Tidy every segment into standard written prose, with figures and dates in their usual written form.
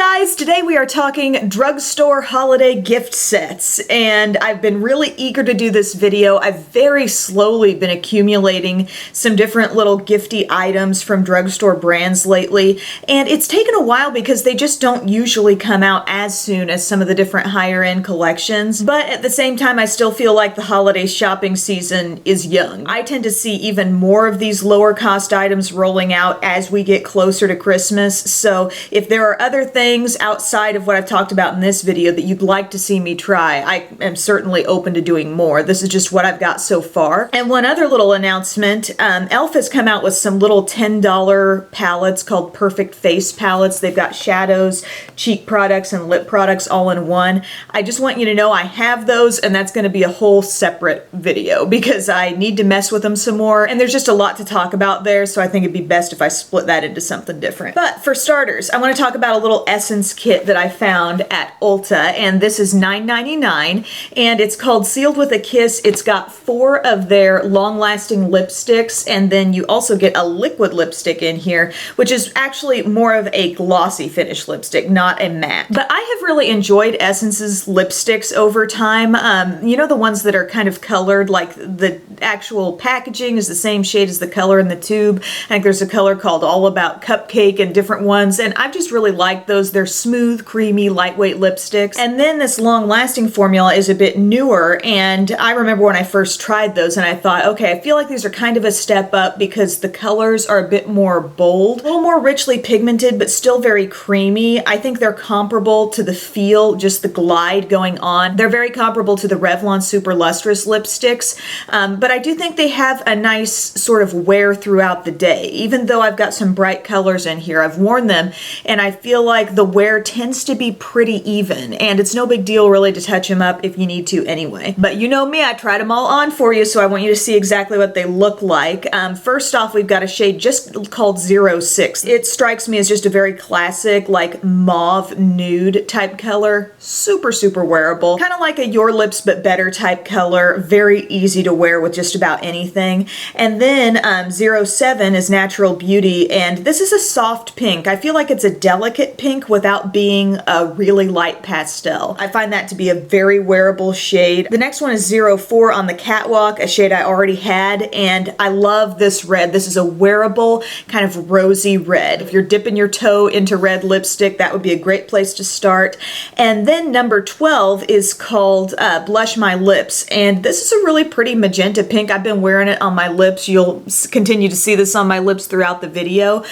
guys, today we are talking drugstore holiday gift sets, and I've been really eager to do this video. I've very slowly been accumulating some different little gifty items from drugstore brands lately, and it's taken a while because they just don't usually come out as soon as some of the different higher end collections, but at the same time I still feel like the holiday shopping season is young. I tend to see even more of these lower cost items rolling out as we get closer to Christmas, so if there are other things outside of what I've talked about in this video that you'd like to see me try, I am certainly open to doing more. This is just what I've got so far. And one other little announcement, e.l.f. has come out with some little $10 palettes called Perfect Face palettes. They've got shadows, cheek products, and lip products all in one. I just want you to know I have those, and that's going to be a whole separate video because I need to mess with them some more, and there's just a lot to talk about there, so I think it'd be best if I split that into something different. But for starters, I want to talk about a little essence kit that I found at Ulta, and this is $9.99, and it's called Sealed with a Kiss. It's got 4 of their long-lasting lipsticks, and then you also get a liquid lipstick in here, which is actually more of a glossy finish lipstick, not a matte. But I have really enjoyed Essence's lipsticks over time. You know, the ones that are kind of colored, like the actual packaging is the same shade as the color in the tube. I think there's a color called All About Cupcake and different ones, and I've just really liked those. They're smooth, creamy, lightweight lipsticks. And then this long-lasting formula is a bit newer, and I remember when I first tried those and I thought, okay, I feel like these are kind of a step up because the colors are a bit more bold, a little more richly pigmented, but still very creamy. I think they're comparable to the feel, just the glide going on. They're very comparable to the Revlon Super Lustrous lipsticks, but I do think they have a nice sort of wear throughout the day. Even though I've got some bright colors in here, I've worn them, and I feel like the wear tends to be pretty even, and it's no big deal really to touch them up if you need to anyway. But you know me, I tried them all on for you, so I want you to see exactly what they look like. First off, we've got a shade just called 06. It strikes me as just a very classic, like mauve nude type color. Super, super wearable. Kind of like a Your Lips But Better type color. Very easy to wear with just about anything. And then 07 is Natural Beauty, and this is a soft pink. I feel like it's a delicate pink without being a really light pastel. I find that to be a very wearable shade. The next one is 04 on the Catwalk, a shade I already had, and I love this red. This is a wearable kind of rosy red. If you're dipping your toe into red lipstick, that would be a great place to start. And then number 12 is called Blush My Lips, and this is a really pretty magenta pink. I've been wearing it on my lips. You'll continue to see this on my lips throughout the video.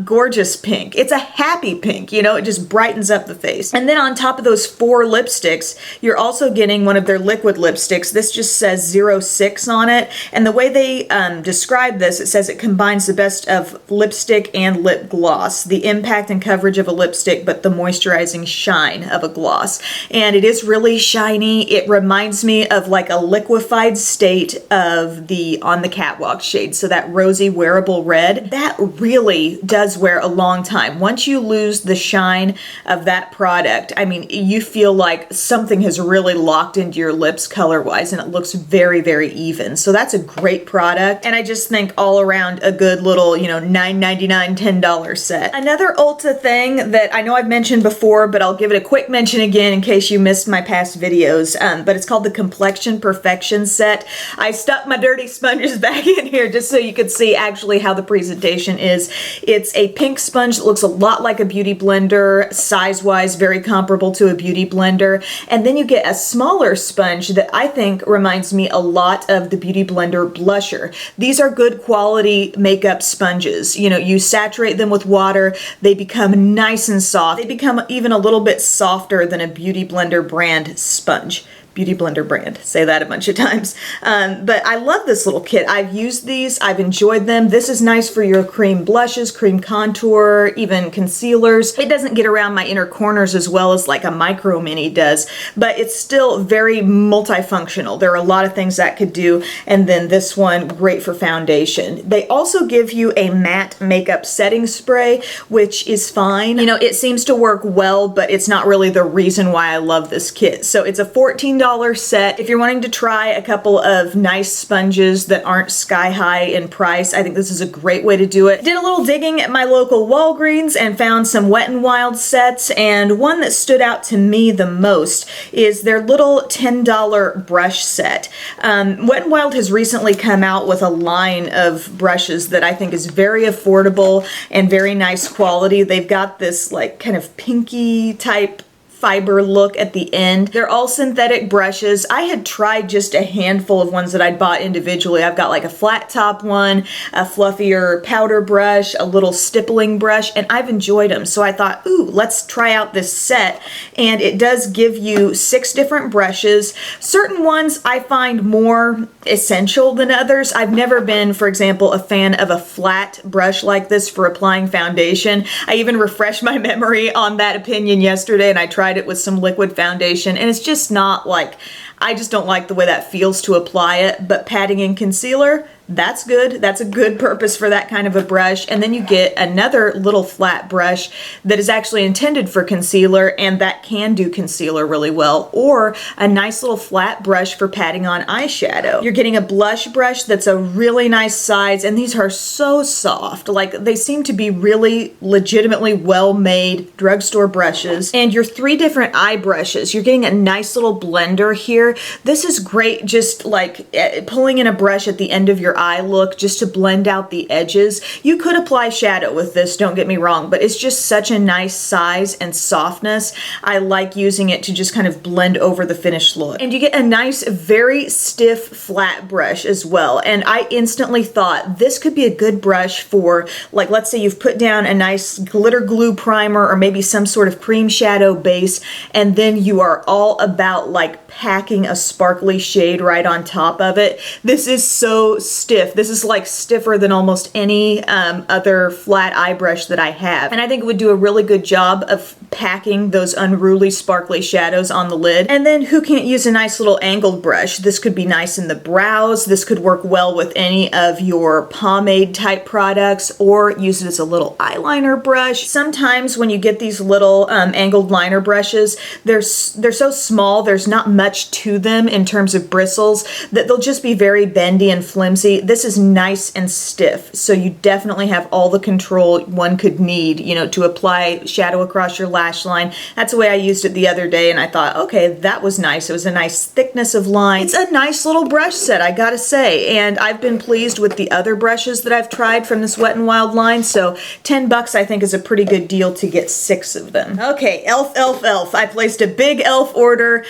Gorgeous pink. It's a happy pink, you know, it just brightens up the face. And then on top of those 4 lipsticks, you're also getting one of their liquid lipsticks. This just says 06 on it, and the way they describe this, it says it combines the best of lipstick and lip gloss, the impact and coverage of a lipstick, but the moisturizing shine of a gloss. And it is really shiny. It reminds me of like a liquefied state of the On the Catwalk shade, so that rosy wearable red. That really does wear a long time. Once you lose the shine of that product, I mean, you feel like something has really locked into your lips color-wise, and it looks very, very even. So that's a great product, and I just think all around a good little, you know, $9.99, $10 set. Another Ulta thing that I know I've mentioned before, but I'll give it a quick mention again in case you missed my past videos, but it's called the Complexion Perfection set. I stuck my dirty sponges back in here just so you could see actually how the presentation is. It's a pink sponge that looks a lot like a beauty blender, size-wise very comparable to a beauty blender, and then you get a smaller sponge that I think reminds me a lot of the Beauty Blender blusher. These are good quality makeup sponges. You know, you saturate them with water, they become nice and soft. They become even a little bit softer than a Beauty Blender brand sponge. Beauty Blender brand. Say that a bunch of times. But I love this little kit. I've used these. I've enjoyed them. This is nice for your cream blushes, cream contour, even concealers. It doesn't get around my inner corners as well as like a Micro Mini does, but it's still very multifunctional. There are a lot of things that could do, and then this one, great for foundation. They also give you a matte makeup setting spray, which is fine. You know, it seems to work well, but it's not really the reason why I love this kit. So it's a $14 $15 set. If you're wanting to try a couple of nice sponges that aren't sky high in price, I think this is a great way to do it. Did a little digging at my local Walgreens and found some Wet n Wild sets, and one that stood out to me the most is their little $10 brush set. Wet n Wild has recently come out with a line of brushes that I think is very affordable and very nice quality. They've got this like kind of pinky type fiber look at the end. They're all synthetic brushes. I had tried just a handful of ones that I'd bought individually. I've got like a flat top one, a fluffier powder brush, a little stippling brush, and I've enjoyed them. So I thought, ooh, let's try out this set. And it does give you 6 different brushes. Certain ones I find more essential than others. I've never been, for example, a fan of a flat brush like this for applying foundation. I even refreshed my memory on that opinion yesterday, and I tried it with some liquid foundation, and it's just not like, I just don't like the way that feels to apply it. But patting and concealer, that's good. That's a good purpose for that kind of a brush. And then you get another little flat brush that is actually intended for concealer, and that can do concealer really well, or a nice little flat brush for patting on eyeshadow. You're getting a blush brush that's a really nice size, and these are so soft. Like, they seem to be really legitimately well-made drugstore brushes. And your 3 different eye brushes, you're getting a nice little blender here. This is great, just like pulling in a brush at the end of your eye look just to blend out the edges. You could apply shadow with this, don't get me wrong, but it's just such a nice size and softness. I like using it to just kind of blend over the finished look. And you get a nice, very stiff flat brush as well. And I instantly thought this could be a good brush for, like, let's say you've put down a nice glitter glue primer or maybe some sort of cream shadow base, and then you are all about like packing a sparkly shade right on top of it. This is so stiff. This is like stiffer than almost any other flat eye brush that I have. And I think it would do a really good job of packing those unruly sparkly shadows on the lid. And then who can't use a nice little angled brush? This could be nice in the brows. This could work well with any of your pomade type products, or use it as a little eyeliner brush. Sometimes when you get these little angled liner brushes, they're so small, there's not much to them in terms of bristles, that they'll just be very bendy and flimsy. This is nice and stiff, so you definitely have all the control one could need, you know, to apply shadow across your lash line. That's the way I used it the other day, and I thought, okay, that was nice. It was a nice thickness of line. It's a nice little brush set, I gotta say, and I've been pleased with the other brushes that I've tried from this Wet n Wild line, so $10 I think is a pretty good deal to get 6 of them. Okay, e.l.f., e.l.f., e.l.f. I placed a big e.l.f. order,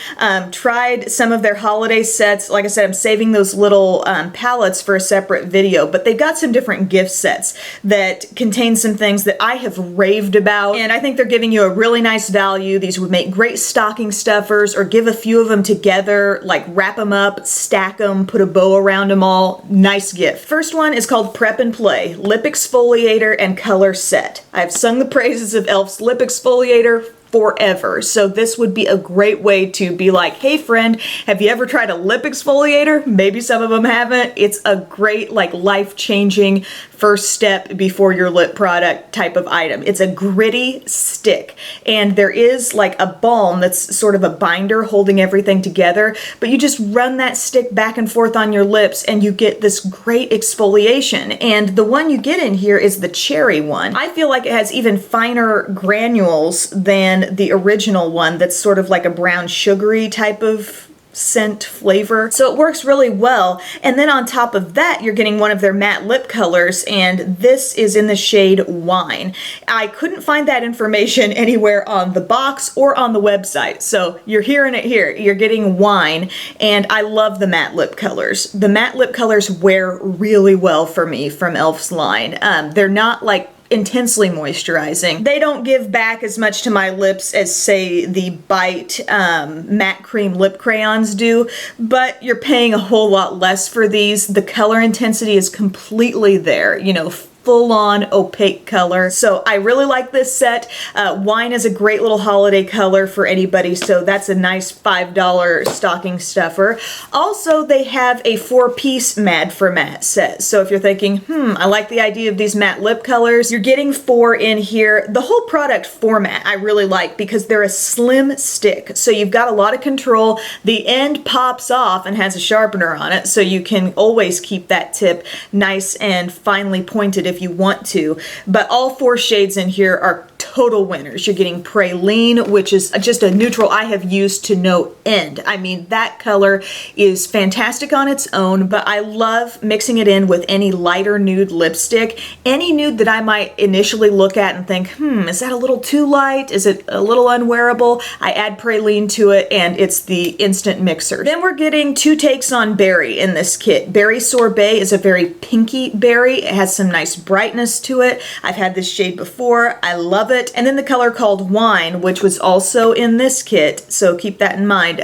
tried some of their holiday sets. Like I said, I'm saving those little palettes for a separate video, but they've got some different gift sets that contain some things that I have raved about, and I think they're giving you a really nice value. These would make great stocking stuffers, or give a few of them together, like wrap them up, stack them, put a bow around them all. Nice gift. First one is called Prep and Play Lip Exfoliator and Color Set. I've sung the praises of e.l.f.'s lip exfoliator forever. So this would be a great way to be like, hey friend, have you ever tried a lip exfoliator? Maybe some of them haven't. It's a great, like, life-changing first step before your lip product type of item. It's a gritty stick, and there is like a balm that's sort of a binder holding everything together, but you just run that stick back and forth on your lips and you get this great exfoliation. And the one you get in here is the cherry one. I feel like it has even finer granules than the original one that's sort of like a brown sugary type of scent flavor. So it works really well. And then on top of that, you're getting one of their matte lip colors, and this is in the shade Wine. I couldn't find that information anywhere on the box or on the website, so you're hearing it here. You're getting Wine, and I love the matte lip colors. The matte lip colors wear really well for me from e.l.f.'s line. They're not like intensely moisturizing. They don't give back as much to my lips as, say, the Bite matte cream lip crayons do, but you're paying a whole lot less for these. The color intensity is completely there. You know, full-on opaque color. So I really like this set. Wine is a great little holiday color for anybody, so that's a nice $5 stocking stuffer. Also, they have a 4-piece Mad for Matte set. So if you're thinking, I like the idea of these matte lip colors, you're getting 4 in here. The whole product format I really like because they're a slim stick. So you've got a lot of control. The end pops off and has a sharpener on it, so you can always keep that tip nice and finely pointed if you want to. But all 4 shades in here are total winners. You're getting Praline, which is just a neutral I have used to no end. I mean, that color is fantastic on its own, but I love mixing it in with any lighter nude lipstick. Any nude that I might initially look at and think, is that a little too light? Is it a little unwearable? I add Praline to it and it's the instant mixer. Then we're getting 2 takes on berry in this kit. Berry Sorbet is a very pinky berry. It has some nice brightness to it. I've had this shade before. I love it. And then the color called Wine, which was also in this kit, so keep that in mind.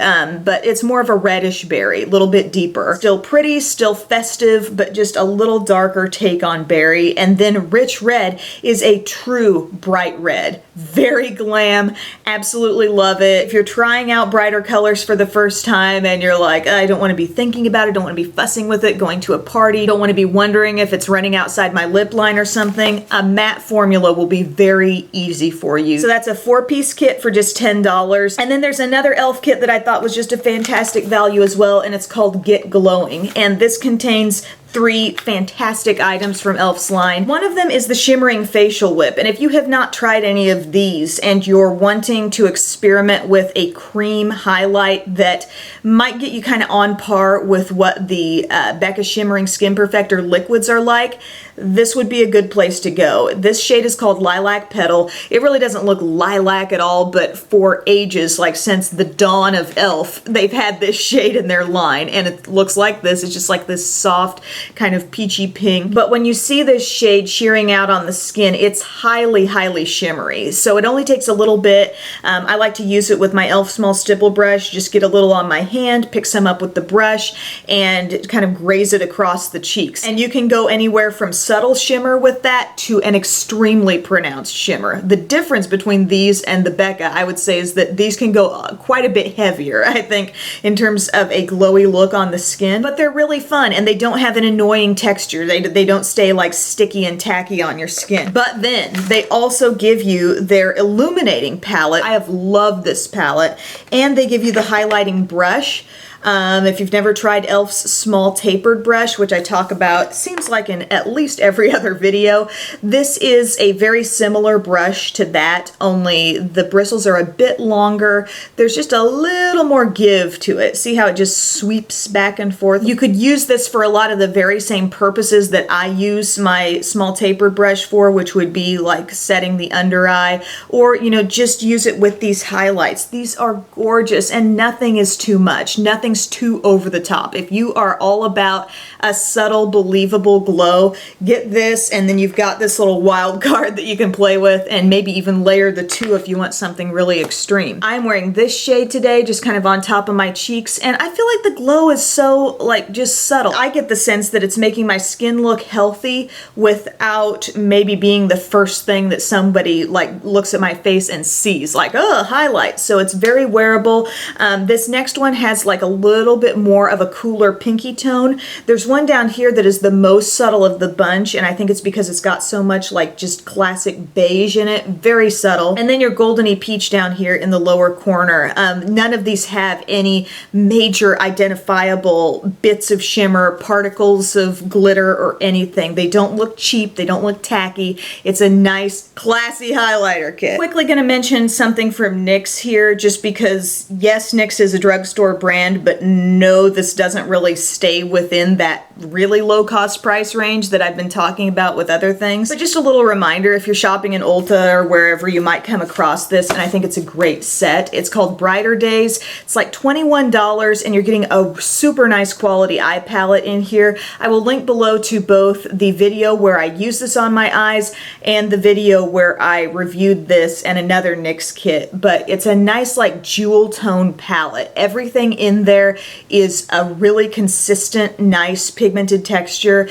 But it's more of a reddish berry, a little bit deeper. Still pretty, still festive, but just a little darker take on berry. And then Rich Red is a true bright red. Very glam, absolutely love it. If you're trying out brighter colors for the first time and you're like, I don't want to be thinking about it, don't want to be fussing with it, going to a party, don't want to be wondering if it's running outside my lip line or something, a matte formula will be very easy for you. So that's a 4-piece kit for just $10. And then there's another e.l.f. kit that I thought was just a fantastic value as well, and it's called Get Glowing. And this contains 3 fantastic items from e.l.f.'s line. One of them is the Shimmering Facial Whip, and if you have not tried any of these and you're wanting to experiment with a cream highlight that might get you kind of on par with what the Becca Shimmering Skin Perfector liquids are like, this would be a good place to go. This shade is called Lilac Petal. It really doesn't look lilac at all, but for ages, like since the dawn of e.l.f., they've had this shade in their line, and it looks like this. It's just like this soft kind of peachy pink. But when you see this shade shearing out on the skin, it's highly, highly shimmery. So it only takes a little bit. I like to use it with my e.l.f. small stipple brush, just get a little on my hand, pick some up with the brush, and kind of graze it across the cheeks. And you can go anywhere from subtle shimmer with that to an extremely pronounced shimmer. The difference between these and the Becca, I would say, is that these can go quite a bit heavier, I think, in terms of a glowy look on the skin. But they're really fun, and they don't have an annoying texture. They don't stay like sticky and tacky on your skin. But then they also give you their illuminating palette. I have loved this palette. And they give you the highlighting brush. If you've never tried e.l.f.'s small tapered brush, which I talk about, seems like in at least every other video, this is a very similar brush to that, only the bristles are a bit longer. There's just a little more give to it. See how it just sweeps back and forth? You could use this for a lot of the very same purposes that I use my small tapered brush for, which would be like setting the under eye, or, you know, just use it with these highlights. These are gorgeous, and nothing is too much. Nothing's too over the top. If you are all about a subtle, believable glow, get this, and then you've got this little wild card that you can play with, and maybe even layer the 2 if you want something really extreme. I'm wearing this shade today, just kind of on top of my cheeks, and I feel like the glow is so, like, just subtle. I get the sense that it's making my skin look healthy without maybe being the first thing that somebody, like, looks at my face and sees, like, oh, highlight. So it's very wearable. This next one has, like, a little bit more of a cooler pinky tone. There's one down here that is the most subtle of the bunch, and I think it's because it's got so much like just classic beige in it. Very subtle. And then your goldeny peach down here in the lower corner. None of these have any major identifiable bits of shimmer, particles of glitter, or anything. They don't look cheap. They don't look tacky. It's a nice, classy highlighter kit. Quickly gonna mention something from NYX here, just because, yes, NYX is a drugstore brand, but no, this doesn't really stay within that really low cost price range that I've been talking about with other things. But just a little reminder, if you're shopping in Ulta or wherever, you might come across this, and I think it's a great set. It's called Brighter Days. It's like $21, and you're getting a super nice quality eye palette in here. I will link below to both the video where I use this on my eyes and the video where I reviewed this and another NYX kit. But it's a nice like jewel tone palette. Everything in there there is a really consistent, nice pigmented texture.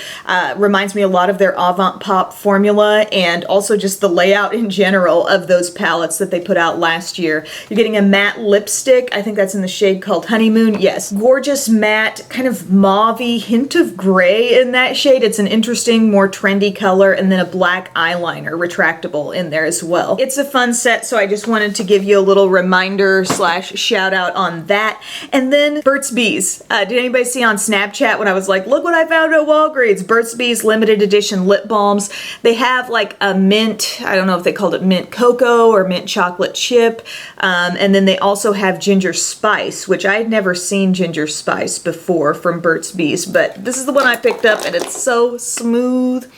Reminds me a lot of their Avant Pop formula, and also just the layout in general of those palettes that they put out last year. You're getting a matte lipstick. I think that's in the shade called Honeymoon. Yes, gorgeous matte, kind of mauve-y, hint of gray in that shade. It's an interesting, more trendy color, and then a black eyeliner, retractable, in there as well. It's a fun set, so I just wanted to give you a little reminder slash shout out on that. And then Burt's Bees. Did anybody see on Snapchat when I was like, look what I found at Walgreens? Burt's Bees limited edition lip balms. They have like a mint, I don't know if they called it mint cocoa or mint chocolate chip. And then they also have ginger spice, which I had never seen ginger spice before from Burt's Bees, but this is the one I picked up and it's so smooth.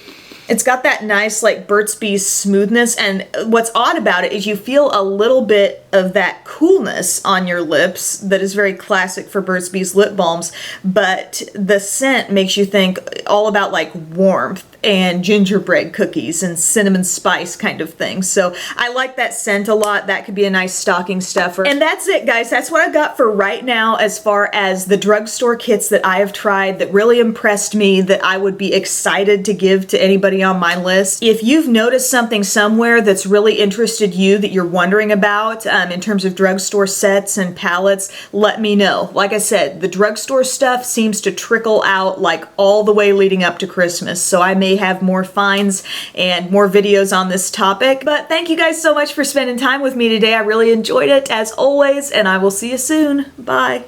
It's got that nice like Burt's Bees smoothness, and what's odd about it is you feel a little bit of that coolness on your lips that is very classic for Burt's Bees lip balms, but the scent makes you think all about like warmth and gingerbread cookies and cinnamon spice kind of thing. So I like that scent a lot. That could be a nice stocking stuffer. And that's it, guys. That's what I've got for right now as far as the drugstore kits that I have tried that really impressed me, that I would be excited to give to anybody on my list. If you've noticed something somewhere that's really interested you that you're wondering about in terms of drugstore sets and palettes, let me know. Like I said, the drugstore stuff seems to trickle out like all the way leading up to Christmas, so I may have more finds and more videos on this topic. But thank you guys so much for spending time with me today. I really enjoyed it as always, and I will see you soon. Bye.